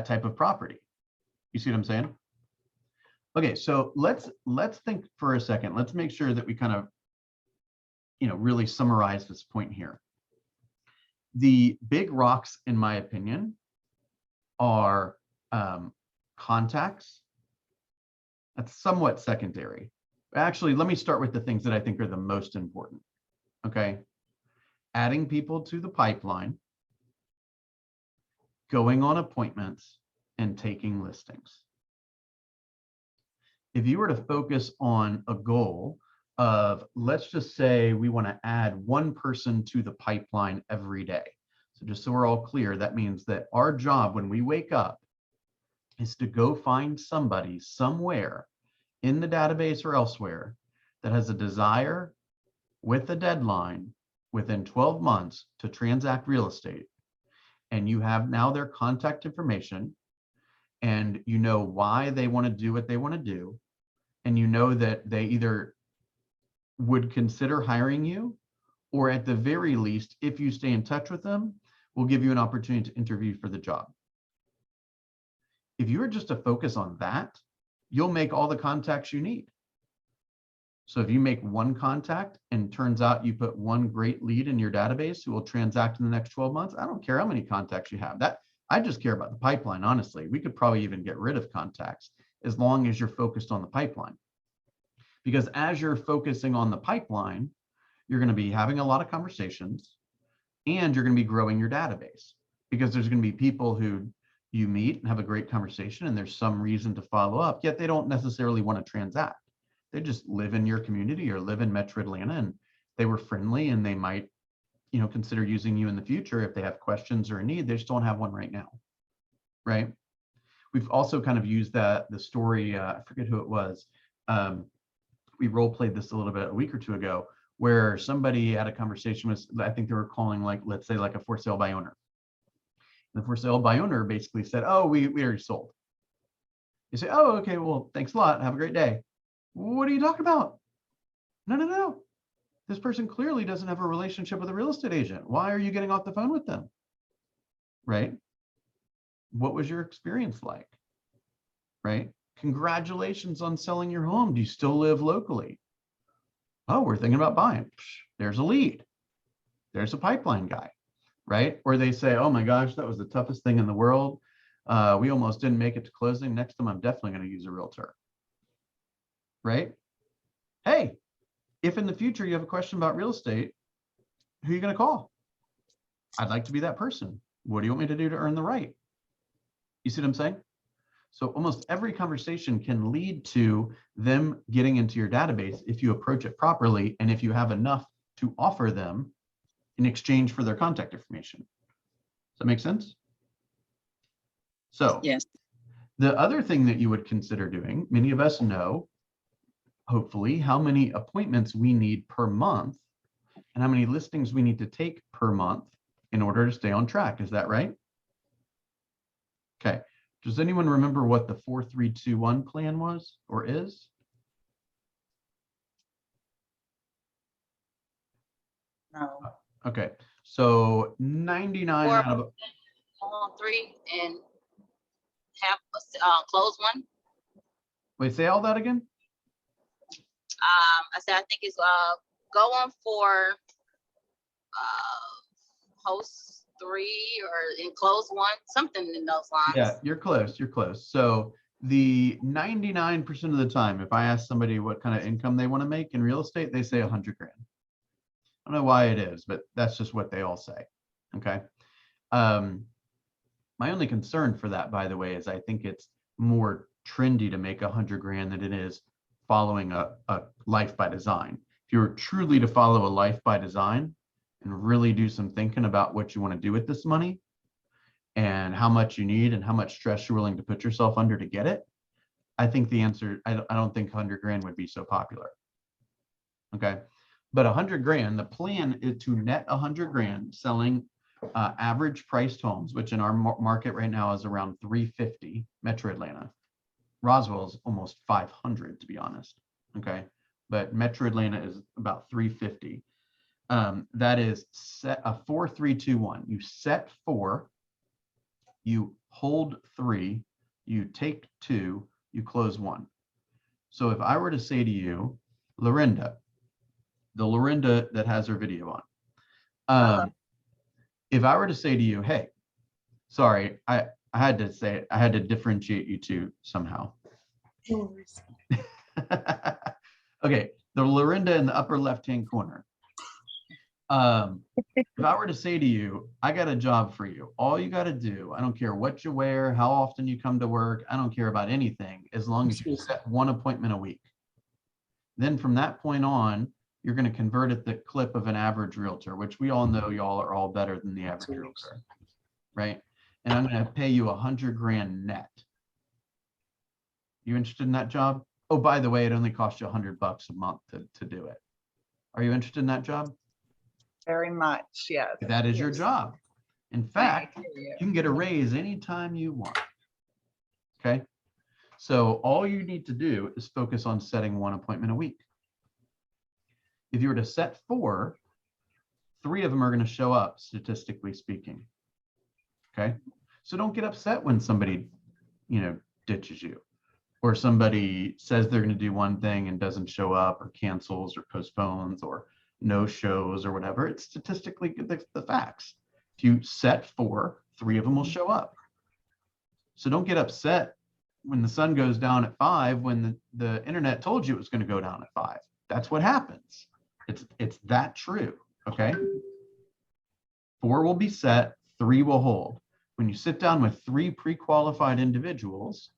Speaker 1: type of property. You see what I'm saying? Okay, so let's think for a second. Let's make sure that we kind of, really summarize this point here. The big rocks, in my opinion, are contacts. That's somewhat secondary. Actually, let me start with the things that I think are the most important. Okay. Adding people to the pipeline, going on appointments, and taking listings. If you were to focus on a goal of, let's just say we want to add one person to the pipeline every day. So just so we're all clear, that means that our job when we wake up is to go find somebody somewhere in the database or elsewhere that has a desire with a deadline within 12 months to transact real estate. And you have now their contact information, and you know why they want to do what they want to do. And you know that they either would consider hiring you, or at the very least, if you stay in touch with them, will give you an opportunity to interview for the job. If you were just to focus on that, you'll make all the contacts you need. So if you make one contact and turns out you put one great lead in your database who will transact in the next 12 months, I don't care how many contacts you have. That I just care about the pipeline, honestly. We could probably even get rid of contacts as long as you're focused on the pipeline. Because as you're focusing on the pipeline, you're going to be having a lot of conversations, and you're going to be growing your database, because there's going to be people who you meet and have a great conversation, and there's some reason to follow up, yet they don't necessarily want to transact. They just live in your community or live in Metro Atlanta, and they were friendly, and they might, consider using you in the future if they have questions or a need. They just don't have one right now, right? We've also kind of used the story, I forget who it was. We role played this a little bit a week or two ago, where somebody had a conversation with, I think they were calling, like, let's say like a for sale by owner. The for sale by owner basically said, oh, we already sold. You say, oh, okay, well, thanks a lot. Have a great day. What are you talking about? No. This person clearly doesn't have a relationship with a real estate agent. Why are you getting off the phone with them? Right? What was your experience like? Right? Congratulations on selling your home. Do you still live locally? Oh, we're thinking about buying. There's a lead. There's a pipeline guy, right? Or they say, oh my gosh, that was the toughest thing in the world. We almost didn't make it to closing. Next time, I'm definitely going to use a realtor, right? Hey, if in the future you have a question about real estate, who are you going to call? I'd like to be that person. What do you want me to do to earn the right? You see what I'm saying? So almost every conversation can lead to them getting into your database if you approach it properly, and if you have enough to offer them in exchange for their contact information. Does that make sense? So
Speaker 7: Yes.
Speaker 1: the other thing that you would consider doing, many of us know, hopefully, how many appointments we need per month and how many listings we need to take per month in order to stay on track. Is that right? Okay. Does anyone remember what the 4-3-2-1 plan was or is?
Speaker 5: No.
Speaker 1: Okay. So 99 out of,
Speaker 3: On 3 and have close one.
Speaker 1: wait, say all that again?
Speaker 3: I said I think it's go on for host 3 or in close 1, something in those lines.
Speaker 1: Yeah, you're close. You're close. So the 99% of the time, if I ask somebody what kind of income they want to make in real estate, they say 100 grand. I don't know why it is, but that's just what they all say. Okay. My only concern for that, by the way, is I think it's more trendy to make 100 grand than it is following a life by design. If you were truly to follow a life by design and really do some thinking about what you want to do with this money and how much you need and how much stress you're willing to put yourself under to get it, I think the answer, I don't think 100 grand would be so popular. Okay. But 100 grand, the plan is to net 100 grand selling average priced homes, which in our market right now is around 350, Metro Atlanta. Roswell is almost 500, to be honest. Okay. But Metro Atlanta is about 350. That is set a 4-3-2-1. You set 4, you hold 3, you take 2, you close 1. So if I were to say to you, Lorinda, the Lorinda that has her video on, if I were to say to you, hey, sorry, I had to say it, I had to differentiate you two somehow. Okay, the Lorinda in the upper left-hand corner. If I were to say to you, I got a job for you. All you got to do, I don't care what you wear, how often you come to work, I don't care about anything, as long as you set one appointment a week. Then from that point on, you're going to convert at the clip of an average realtor, which we all know y'all are all better than the average realtor, right? And I'm going to pay you $100 grand net. You interested in that job? Oh, by the way, it only costs you $100 a month to do it. Are you interested in that job?
Speaker 5: Very much, yes.
Speaker 1: That is your job. In fact,
Speaker 5: hear you.
Speaker 1: you can get a raise anytime you want. Okay. So all you need to do is focus on setting one appointment a week. If you were to set 4, 3 of them are going to show up, statistically speaking. Okay. So don't get upset when somebody, ditches you, or somebody says they're going to do one thing and doesn't show up, or cancels, or postpones, or no shows, or whatever. It's statistically the facts. If you set 4, 3 of them will show up. So don't get upset when the sun goes down at 5 when the internet told you it was going to go down at 5. That's what happens. It's that true. Okay. 4 will be set, 3 will hold. When you sit down with 3 pre-qualified individuals,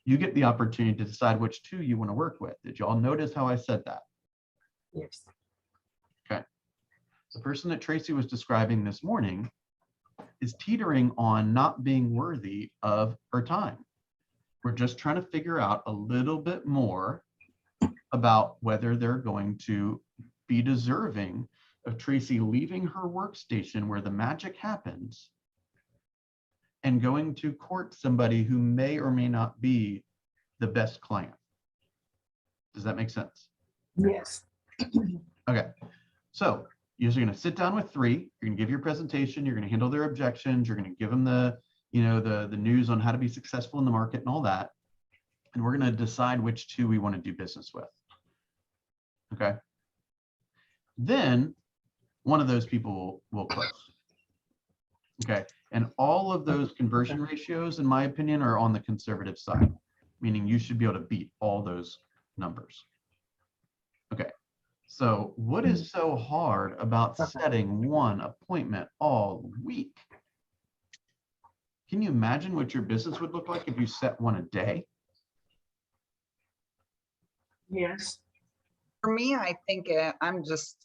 Speaker 1: you get the opportunity to decide which 2 you want to work with. Did y'all notice how I said that?
Speaker 6: Yes.
Speaker 1: Okay. The person that Tracy was describing this morning is teetering on not being worthy of her time. We're just trying to figure out a little bit more about whether they're going to be deserving of Tracy leaving her workstation where the magic happens and going to court somebody who may or may not be the best client. Does that make sense?
Speaker 6: Yes.
Speaker 1: Okay. So you're going to sit down with 3, you're going to give your presentation, you're going to handle their objections, you're going to give them the news on how to be successful in the market and all that. And we're going to decide which 2 we want to do business with. Okay. Then one of those people will close. Okay. And all of those conversion ratios, in my opinion, are on the conservative side, meaning you should be able to beat all those numbers. Okay. So what is so hard about setting one appointment all week? Can you imagine what your business would look like if you set one a day?
Speaker 6: Yes.
Speaker 5: For me, I think I'm just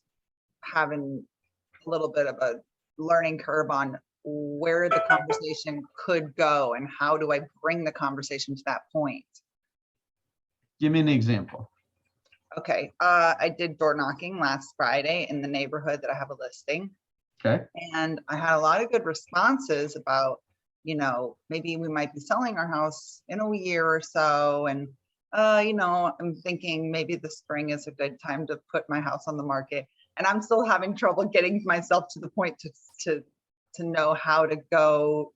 Speaker 5: having a little bit of a learning curve on where the conversation could go and how do I bring the conversation to that point.
Speaker 1: Give me an example.
Speaker 5: Okay, I did door knocking last Friday in the neighborhood that I have a listing.
Speaker 1: Okay.
Speaker 5: And I had a lot of good responses about, maybe we might be selling our house in a year or so. And, I'm thinking maybe the spring is a good time to put my house on the market. And I'm still having trouble getting myself to the point to know how to go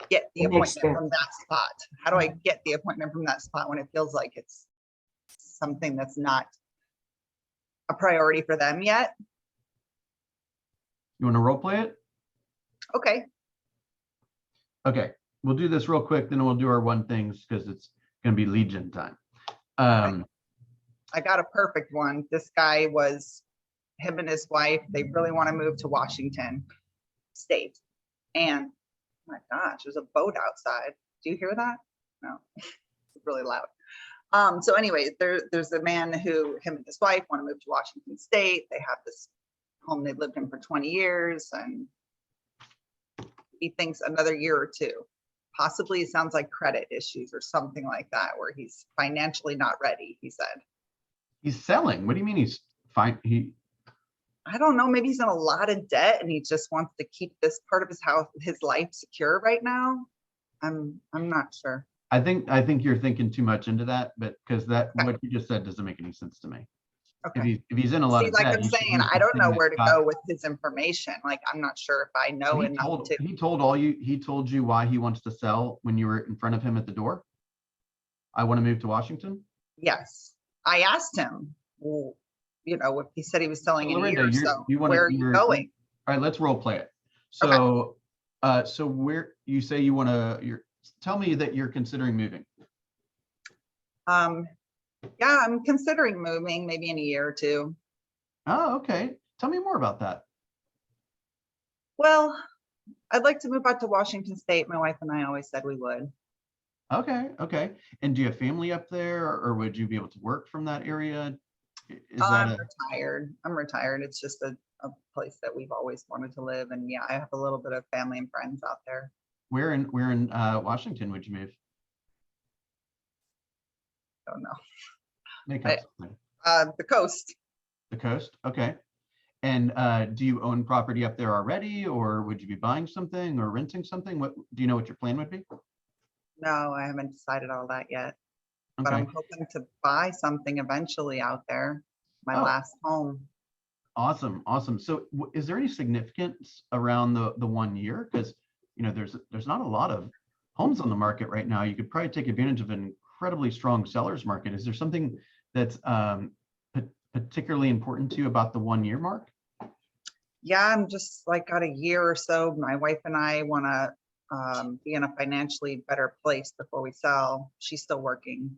Speaker 5: get the appointment from that spot. How do I get the appointment from that spot when it feels like it's something that's not a priority for them yet?
Speaker 1: You want to role play it?
Speaker 5: Okay.
Speaker 1: Okay. We'll do this real quick, then we'll do our one things because it's going to be lead gen time.
Speaker 5: I got a perfect one. This guy him and his wife, they really want to move to Washington State. And oh my gosh, there's a boat outside. Do you hear that? No, it's really loud. So anyway, there's a man who, him and his wife want to move to Washington State. They have this home they've lived in for 20 years. And he thinks another year or 2. Possibly, it sounds like credit issues or something like that, where he's financially not ready, he said.
Speaker 1: He's selling. What do you mean he's fine?
Speaker 5: I don't know, maybe he's in a lot of debt and he just wants to keep this part of his house, his life secure right now. I'm not sure.
Speaker 1: I think you're thinking too much into that, but because what you just said doesn't make any sense to me.
Speaker 5: Okay.
Speaker 1: If he's in a lot of
Speaker 5: like
Speaker 1: debt,
Speaker 5: I'm
Speaker 1: he should
Speaker 5: saying,
Speaker 1: use
Speaker 5: I don't
Speaker 1: something
Speaker 5: know
Speaker 1: that's
Speaker 5: where to
Speaker 1: got-
Speaker 5: go with his information. Like, I'm not sure if I know enough to.
Speaker 1: He told you why he wants to sell when you were in front of him at the door. I want to move to Washington.
Speaker 5: Yes, I asked him. Well, if he said he was selling in a year or so,
Speaker 1: you
Speaker 5: where are you going?
Speaker 1: All right, let's role play it. So, so where you say you want to, tell me that you're considering moving.
Speaker 5: Yeah, I'm considering moving maybe in a year or two.
Speaker 1: Oh, okay. Tell me more about that.
Speaker 5: Well, I'd like to move out to Washington State. My wife and I always said we would.
Speaker 1: Okay, okay. And do you have family up there, or would you be able to work from that area? Is that
Speaker 5: I'm
Speaker 1: a,
Speaker 5: retired. I'm retired. It's just a place that we've always wanted to live. And yeah, I have a little bit of family and friends out there.
Speaker 1: where in Washington would you move?
Speaker 5: Don't know.
Speaker 1: Make
Speaker 5: I-
Speaker 1: up something.
Speaker 5: The coast.
Speaker 1: The coast, okay. And do you own property up there already, or would you be buying something or renting something? What do you know what your plan would be?
Speaker 5: No, I haven't decided all that yet, but
Speaker 1: Okay,
Speaker 5: I'm hoping to buy something eventually out there. My
Speaker 1: Oh.
Speaker 5: last home.
Speaker 1: awesome, awesome. So is there any significance around the 1 year? Because there's not a lot of homes on the market right now. You could probably take advantage of an incredibly strong seller's market. Is there something that's particularly important to you about the 1 year mark?
Speaker 5: Yeah, I'm just like got a year or so. My wife and I want to be in a financially better place before we sell. She's still working.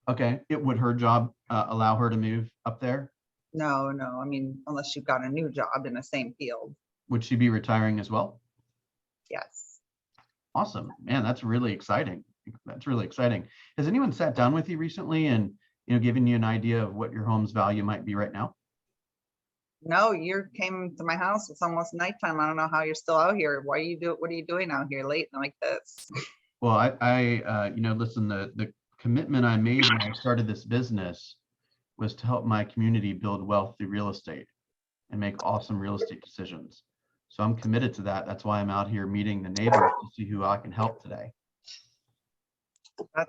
Speaker 1: Okay, would her job allow her to move up there?
Speaker 5: No, no. I mean, unless you've got a new job in the same field.
Speaker 1: Would she be retiring as well?
Speaker 5: Yes.
Speaker 1: Awesome, man, that's really exciting. That's really exciting. Has anyone sat down with you recently and given you an idea of what your home's value might be right now?
Speaker 5: No, you came to my house. It's almost nighttime. I don't know how you're still out here. What are you doing out here late like this?
Speaker 1: Well, listen, the commitment I made when I started this business was to help my community build wealth through real estate and make awesome real estate decisions. So I'm committed to that. That's why I'm out here meeting the neighbors to see who I can help today.
Speaker 5: Yeah,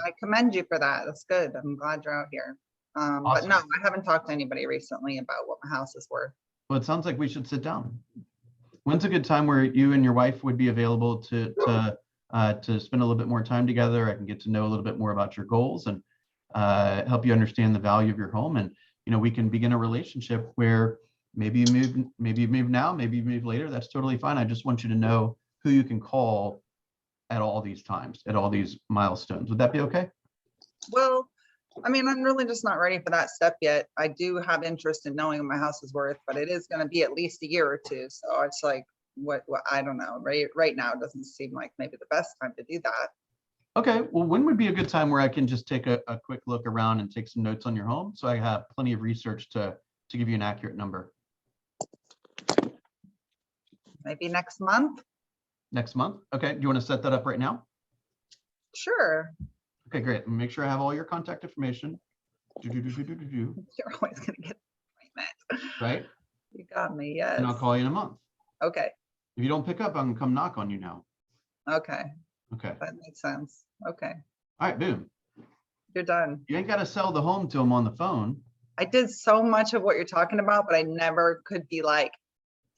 Speaker 5: I commend you for that. That's good. I'm glad you're out here. But no, I haven't talked to anybody recently about what my house is worth.
Speaker 1: Well, it sounds like we should sit down. When's a good time where you and your wife would be available to spend a little bit more time together? I can get to know a little bit more about your goals and help you understand the value of your home. And we can begin a relationship where maybe you move now, maybe you move later. That's totally fine. I just want you to know who you can call at all these times, at all these milestones. Would that be okay?
Speaker 5: Well, I mean, I'm really just not ready for that step yet. I do have interest in knowing what my house is worth, but it is going to be at least a year or two. So it's like, what I don't know. Right now, it doesn't seem like maybe the best time to do that.
Speaker 1: Okay. Well, when would be a good time where I can just take a quick look around and take some notes on your home so I have plenty of research to give you an accurate number?
Speaker 5: Maybe next month.
Speaker 1: Next month? Okay. Do you want to set that up right now?
Speaker 5: Sure.
Speaker 1: Okay, great. Make sure I have all your contact information.
Speaker 5: You're always going to get that.
Speaker 1: Right?
Speaker 5: You got me. Yes.
Speaker 1: And I'll call you in a month.
Speaker 5: Okay.
Speaker 1: If you don't pick up, I'm gonna come knock on you now.
Speaker 5: Okay.
Speaker 1: Okay.
Speaker 5: That makes sense. Okay.
Speaker 1: All right, boom.
Speaker 5: You're done.
Speaker 1: You ain't got to sell the home to him on the phone.
Speaker 5: I did so much of what you're talking about, but I never could be like,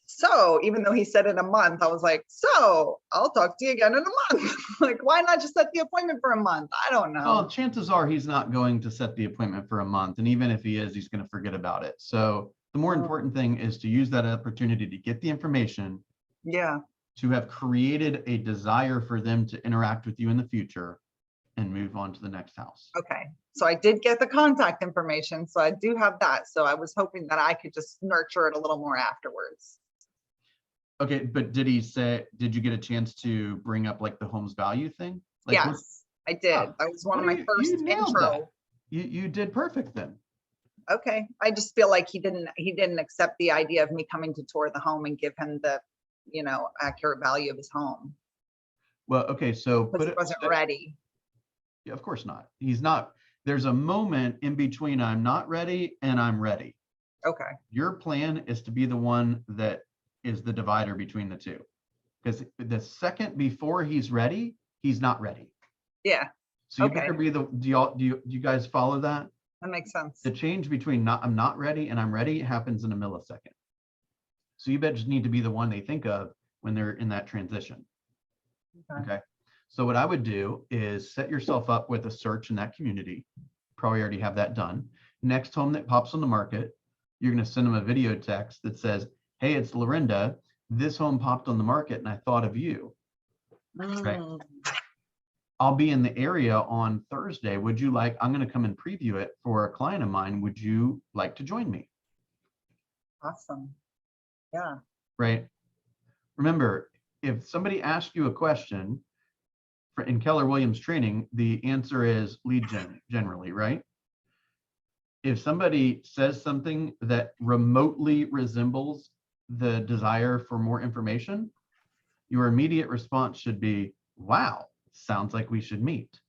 Speaker 5: so even though he said in a month, I was like, so I'll talk to you again in a month. Like, why not just set the appointment for a month? I don't know.
Speaker 1: Well, chances are he's not going to set the appointment for a month. And even if he is, he's going to forget about it. So the more important thing is to use that opportunity to get the information,
Speaker 5: Yeah.
Speaker 1: to have created a desire for them to interact with you in the future and move on to the next house.
Speaker 5: Okay. So I did get the contact information. So I do have that. So I was hoping that I could just nurture it a little more afterwards.
Speaker 1: Okay, but did you get a chance to bring up like the home's value thing? Like,
Speaker 5: Yes, I did. That was one of my first
Speaker 1: you nailed
Speaker 5: intro.
Speaker 1: that. You did perfect then.
Speaker 5: Okay. I just feel like he didn't accept the idea of me coming to tour the home and give him the, accurate value of his home.
Speaker 1: Well, okay, so
Speaker 5: Because he wasn't ready.
Speaker 1: Yeah, of course not. He's not. There's a moment in between I'm not ready and I'm ready.
Speaker 5: Okay.
Speaker 1: Your plan is to be the one that is the divider between the two. Because the second before he's ready, he's not ready.
Speaker 5: Yeah,
Speaker 1: So you
Speaker 5: Okay.
Speaker 1: better be the, do you guys follow that?
Speaker 5: that makes sense.
Speaker 1: The change between I'm not ready and I'm ready happens in a millisecond. So you just need to be the one they think of when they're in that transition. Okay. So what I would do is set yourself up with a search in that community. Probably already have that done. Next home that pops on the market, you're going to send them a video text that says, hey, it's Lorinda. this home popped on the market and I thought of you. Right.
Speaker 5: Mm,
Speaker 1: I'll be in the area on Thursday. Would you like, I'm going to come and preview it for a client of mine. Would you like to join me?
Speaker 5: awesome. Yeah.
Speaker 1: Right. Remember, if somebody asks you a question in Keller Williams training, the answer is lead gen generally, right? If somebody says something that remotely resembles the desire for more information, your immediate response should be, wow, sounds like we should meet.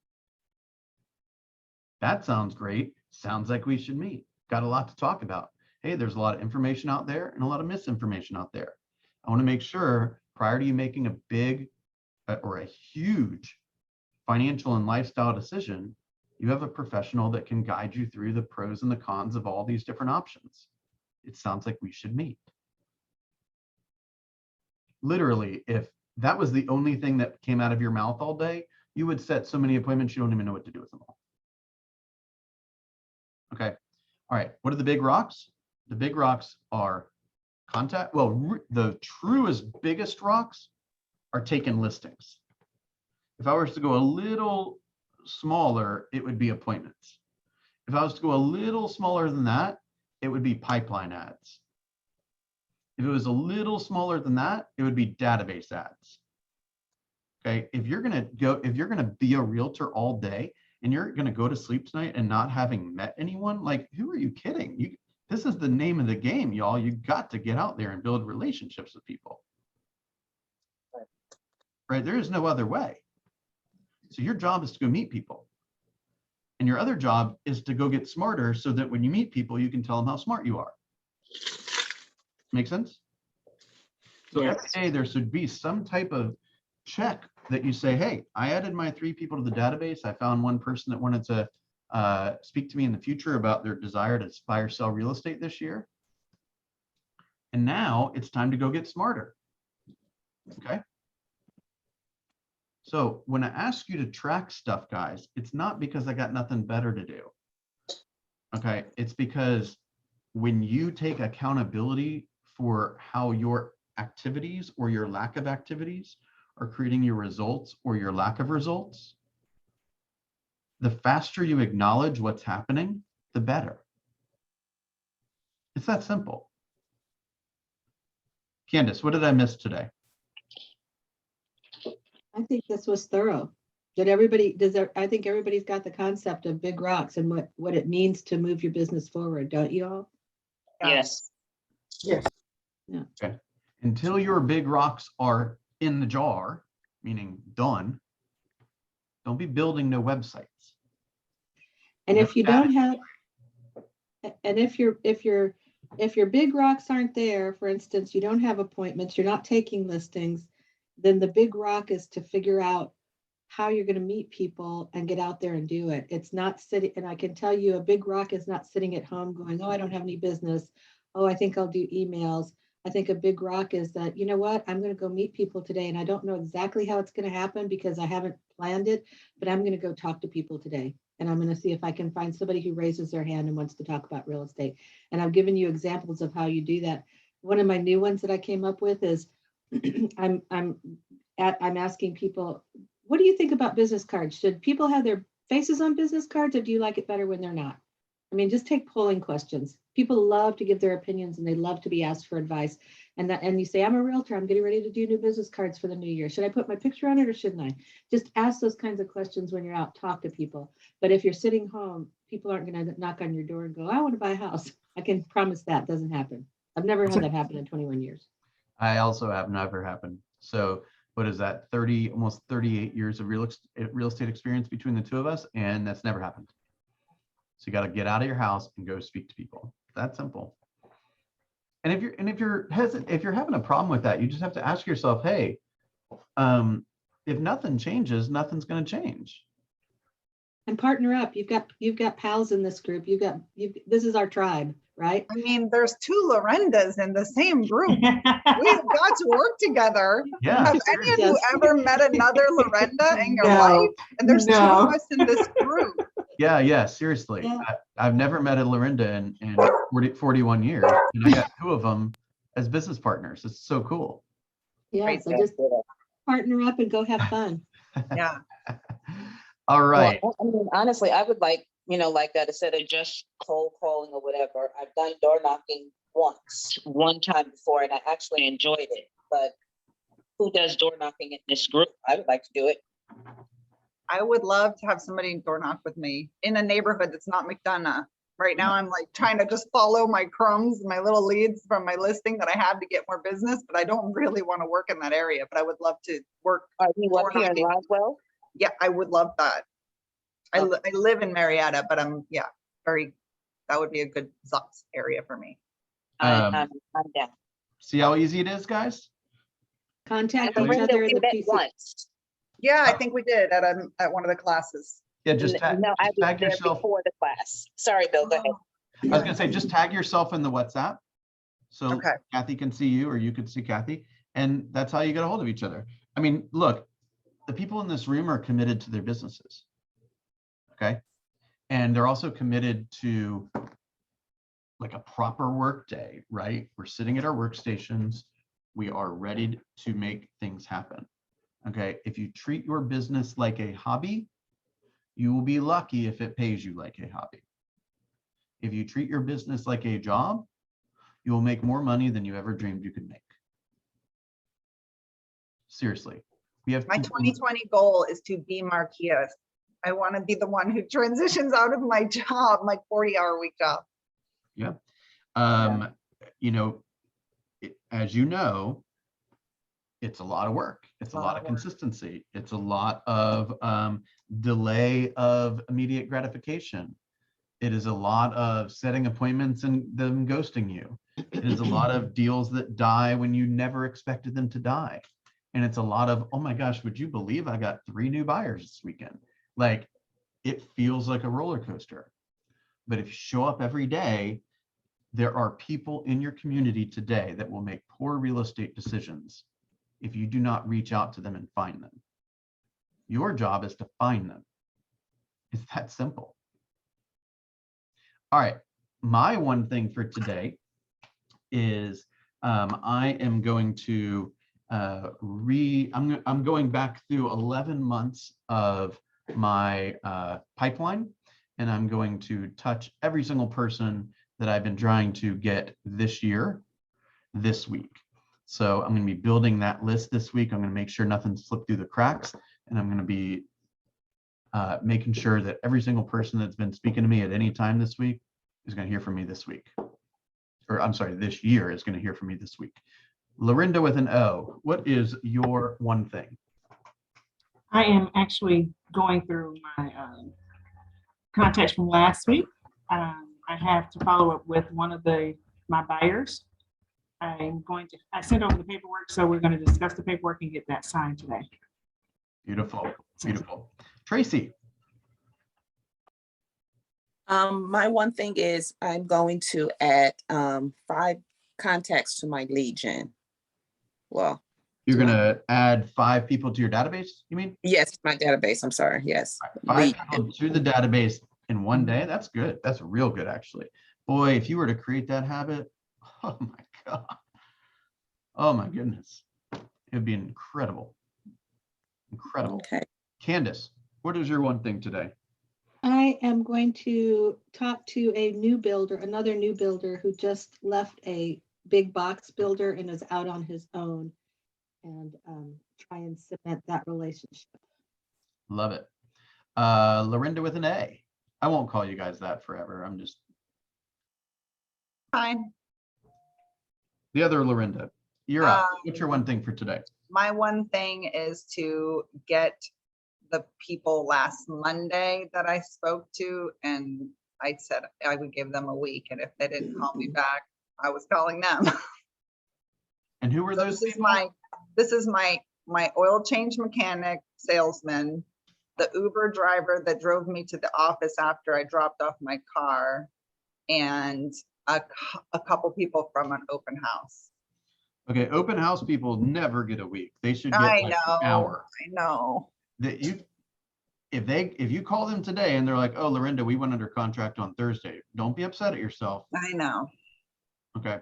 Speaker 1: That sounds great. Sounds like we should meet. Got a lot to talk about. Hey, there's a lot of information out there and a lot of misinformation out there. I want to make sure prior to you making a big or a huge financial and lifestyle decision, you have a professional that can guide you through the pros and the cons of all these different options. It sounds like we should meet. Literally, if that was the only thing that came out of your mouth all day, you would set so many appointments, you don't even know what to do with them all. Okay. All right. What are the big rocks? The big rocks are contact. Well, the truest, biggest rocks are taken listings. If I was to go a little smaller, it would be appointments. If I was to go a little smaller than that, it would be pipeline ads. If it was a little smaller than that, it would be database ads. Okay. If you're going to be a realtor all day and you're going to go to sleep tonight and not having met anyone, like, who are you kidding? This is the name of the game, y'all. You got to get out there and build relationships with people. Right? There is no other way. So your job is to go meet people. And your other job is to go get smarter so that when you meet people, you can tell them how smart you are. Make sense? So every day there should be some type of check that you say, hey, I added my 3 people to the database. I found one person that wanted to speak to me in the future about their desire to buy or sell real estate this year. And now it's time to go get smarter. Okay. So when I ask you to track stuff, guys, it's not because I got nothing better to do. Okay. It's because when you take accountability for how your activities or your lack of activities are creating your results or your lack of results, the faster you acknowledge what's happening, the better. It's that simple. Candace, what did I miss today?
Speaker 4: I think this was thorough. I think everybody's got the concept of big rocks and what it means to move your business forward, don't you all?
Speaker 7: Yes.
Speaker 6: Yes.
Speaker 1: Okay. Until your big rocks are in the jar, meaning done, don't be building no websites.
Speaker 4: And
Speaker 1: No
Speaker 4: if you don't have, and if your big rocks aren't there, for instance, you don't have appointments, you're not taking listings, then the big rock is to figure out how you're going to meet people and get out there and do it. It's not sitting, and I can tell you a big rock is not sitting at home going, oh, I don't have any business. Oh, I think I'll do emails. I think a big rock is that, you know what, I'm going to go meet people today and I don't know exactly how it's going to happen because I haven't planned it, but I'm going to go talk to people today. And I'm going to see if I can find somebody who raises their hand and wants to talk about real estate. And I've given you examples of how you do that. One of my new ones that I came up with is I'm asking people, what do you think about business cards? Should people have their faces on business cards or do you like it better when they're not? I mean, just take polling questions. People love to give their opinions and they love to be asked for advice. And you say, I'm a realtor, I'm getting ready to do new business cards for the new year. Should I put my picture on it or shouldn't I? Just ask those kinds of questions when you're out, talk to people. But if you're sitting home, people aren't going to knock on your door and go, I want to buy a house. I can promise that doesn't happen. I've never had that happen in 21 years.
Speaker 1: I also have never happened. So what is that, almost 38 years of real estate experience between the two of us, and that's never happened. So you got to get out of your house and go speak to people. That simple. And if you're having a problem with that, you just have to ask yourself, hey, if nothing changes, nothing's going to change.
Speaker 4: And partner up. You've got pals in this group. This is our tribe, right?
Speaker 5: I mean, there's 2 Lorendas in the same group. We've got to work together.
Speaker 1: Yeah.
Speaker 5: Have any of you ever met another Lorenda in your life? And there's 2 of us in this group.
Speaker 1: Yeah, seriously.
Speaker 4: Yeah.
Speaker 1: I've never met a Lorinda in 41 years, and I got 2 of them as business partners. It's so cool.
Speaker 4: Yeah,
Speaker 5: Great
Speaker 4: so
Speaker 5: day.
Speaker 4: just partner up and go have fun.
Speaker 5: Yeah.
Speaker 1: All right.
Speaker 7: Well, I mean, honestly, I would like, like that, instead of just cold calling or whatever, I've done door knocking one time before, and I actually enjoyed it. But who does door knocking in this group? I would like to do it.
Speaker 5: I would love to have somebody door knock with me in a neighborhood that's not McDonough. Right now, I'm like trying to just follow my crumbs, my little leads from my listing that I have to get more business, but I don't really want to work in that area, but I would love to work.
Speaker 7: Are you up here in
Speaker 5: knocking.
Speaker 7: Roswell?
Speaker 5: Yeah, I would love that. I live in Marietta, but that would be a good area for me.
Speaker 1: Um,
Speaker 7: I'm down.
Speaker 1: See how easy it is, guys?
Speaker 4: Contact
Speaker 7: And
Speaker 4: each
Speaker 7: Miranda,
Speaker 4: other in
Speaker 7: we
Speaker 4: the
Speaker 7: met
Speaker 4: PC.
Speaker 7: once.
Speaker 5: Yeah, I think we did at one of the classes.
Speaker 1: Yeah, just
Speaker 7: No, I was
Speaker 1: tag
Speaker 7: there
Speaker 1: yourself.
Speaker 7: before the class. Sorry, Bill, go ahead.
Speaker 1: I was gonna say, just tag yourself in the WhatsApp. So
Speaker 5: Okay.
Speaker 1: Kathy can see you, or you could see Kathy, and that's how you get a hold of each other. I mean, look, the people in this room are committed to their businesses. Okay. And they're also committed to like a proper work day, right? We're sitting at our workstations. We are ready to make things happen. Okay. If you treat your business like a hobby, you will be lucky if it pays you like a hobby. If you treat your business like a job, you will make more money than you ever dreamed you could make. Seriously. We have
Speaker 5: My
Speaker 1: people-
Speaker 5: 2020 goal is to be Marquia. I want to be the one who transitions out of my job, my 40-hour-a-week job.
Speaker 1: Yeah. As you know, it's a lot of work. It's a lot of consistency. It's a lot of delay of immediate gratification. It is a lot of setting appointments and them ghosting you. It is a lot of deals that die when you never expected them to die. And it's a lot of, oh my gosh, would you believe I got 3 new buyers this weekend? Like, it feels like a roller coaster. But if you show up every day, there are people in your community today that will make poor real estate decisions if you do not reach out to them and find them. Your job is to find them. It's that simple. All right, my one thing for today is I am going to I'm going back through 11 months of my pipeline, and I'm going to touch every single person that I've been trying to get this year, this week. So I'm going to be building that list this week. I'm going to make sure nothing slipped through the cracks, and I'm going to be making sure that every single person that's been speaking to me at any time this week is going to hear from me this week. Or I'm sorry, this year is going to hear from me this week. Lorinda with an O, what is your one thing?
Speaker 6: I am actually going through my contacts from last week. I have to follow up with one of my buyers. I sent over the paperwork, so we're going to discuss the paperwork and get that signed today.
Speaker 1: Beautiful, beautiful. Tracy.
Speaker 2: My one thing is I'm going to add 5 contacts to my Legion. Well,
Speaker 1: You're going to add 5 people to your database, you mean?
Speaker 2: yes, my database. I'm sorry. Yes.
Speaker 1: 5 people to the database in one day. That's good. That's real good, actually. Boy, if you were to create that habit, oh my God. Oh my goodness. It'd be incredible. Incredible.
Speaker 2: Okay.
Speaker 1: Candace, what is your one thing today?
Speaker 4: I am going to talk to another new builder who just left a big box builder and is out on his own, and try and cement that relationship.
Speaker 1: Love it. Lorinda with an A. I won't call you guys that forever. I'm just
Speaker 5: Fine.
Speaker 1: the other Lorinda. You're up. What's your one thing for today?
Speaker 5: My one thing is to get the people last Monday that I spoke to, and I said I would give them a week, and if they didn't call me back, I was calling them.
Speaker 1: And who were
Speaker 5: So
Speaker 1: those
Speaker 5: this
Speaker 1: people?
Speaker 5: is my oil change mechanic salesman, the Uber driver that drove me to the office after I dropped off my car, and a couple people from an open house.
Speaker 1: Okay, open house people never get a week. They should get
Speaker 5: I
Speaker 1: like
Speaker 5: know,
Speaker 1: an hour.
Speaker 5: I know.
Speaker 1: That if you call them today and they're like, oh, Lorinda, we went under contract on Thursday, don't be upset at yourself.
Speaker 5: I know.
Speaker 1: Okay.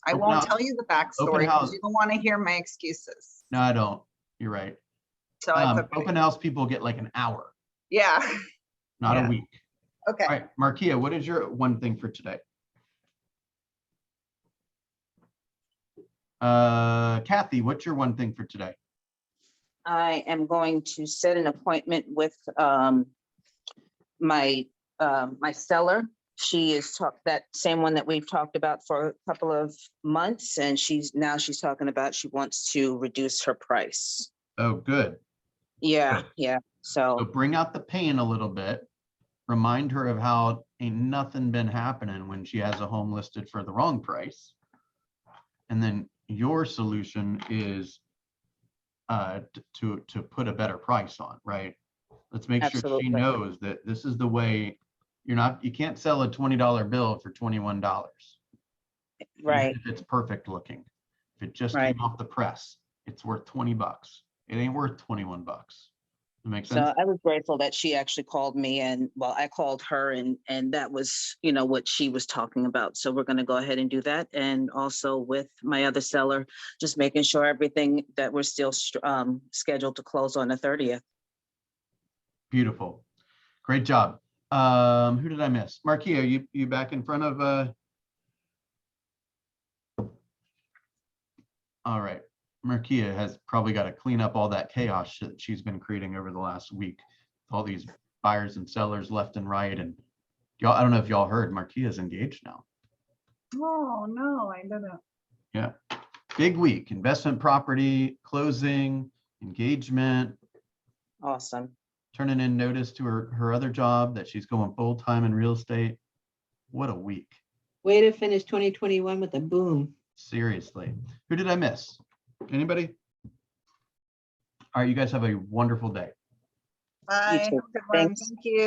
Speaker 5: I
Speaker 1: Open
Speaker 5: won't
Speaker 1: house-
Speaker 5: tell you the backstory
Speaker 1: house.
Speaker 5: because you don't want to hear my excuses.
Speaker 1: No, I don't. You're right.
Speaker 5: So it's okay.
Speaker 1: Open house people get like an hour,
Speaker 5: Yeah,
Speaker 1: not
Speaker 5: Yeah.
Speaker 1: a week.
Speaker 5: okay.
Speaker 1: All right, Markia, what is your one thing for today? Kathy, what's your one thing for today?
Speaker 7: I am going to set an appointment with my seller. She is that same one that we've talked about for a couple of months, and she's talking about she wants to reduce her price.
Speaker 1: Oh, good.
Speaker 7: Yeah,
Speaker 1: Good.
Speaker 7: yeah.
Speaker 1: So
Speaker 7: So
Speaker 1: bring out the pain a little bit. Remind her of how ain't nothing been happening when she has a home listed for the wrong price. And then your solution is to put a better price on, right? Let's make sure she
Speaker 7: Absolutely.
Speaker 1: knows that this is the way. You can't sell a $20 bill for $21. Even
Speaker 7: right,
Speaker 1: if it's perfect looking. If it just
Speaker 7: Right.
Speaker 1: came off the press, it's worth 20 bucks. It ain't worth 21 bucks. That makes
Speaker 7: so
Speaker 1: sense?
Speaker 7: I was grateful that she actually called me, and well, I called her, and that was, what she was talking about. So we're going to go ahead and do that. And also with my other seller, just making sure everything that we're still scheduled to close on the 30th.
Speaker 1: Beautiful. Great job. Who did I miss? Markia, you back in front of all right. Markia has probably got to clean up all that chaos that she's been creating over the last week. All these buyers and sellers left and right. And y'all, I don't know if y'all heard, Markia's engaged now.
Speaker 5: Oh, no, I didn't.
Speaker 1: Yeah. Big week. Investment property, closing, engagement,
Speaker 7: Awesome.
Speaker 1: turning in notice to her other job that she's going full-time in real estate. What a week.
Speaker 4: Way to finish 2021 with a boom.
Speaker 1: Seriously. Who did I miss? Anybody? All right, you guys have a wonderful day.
Speaker 5: Bye. Have
Speaker 7: too.
Speaker 5: a good one.
Speaker 7: Thanks.
Speaker 5: Thank you.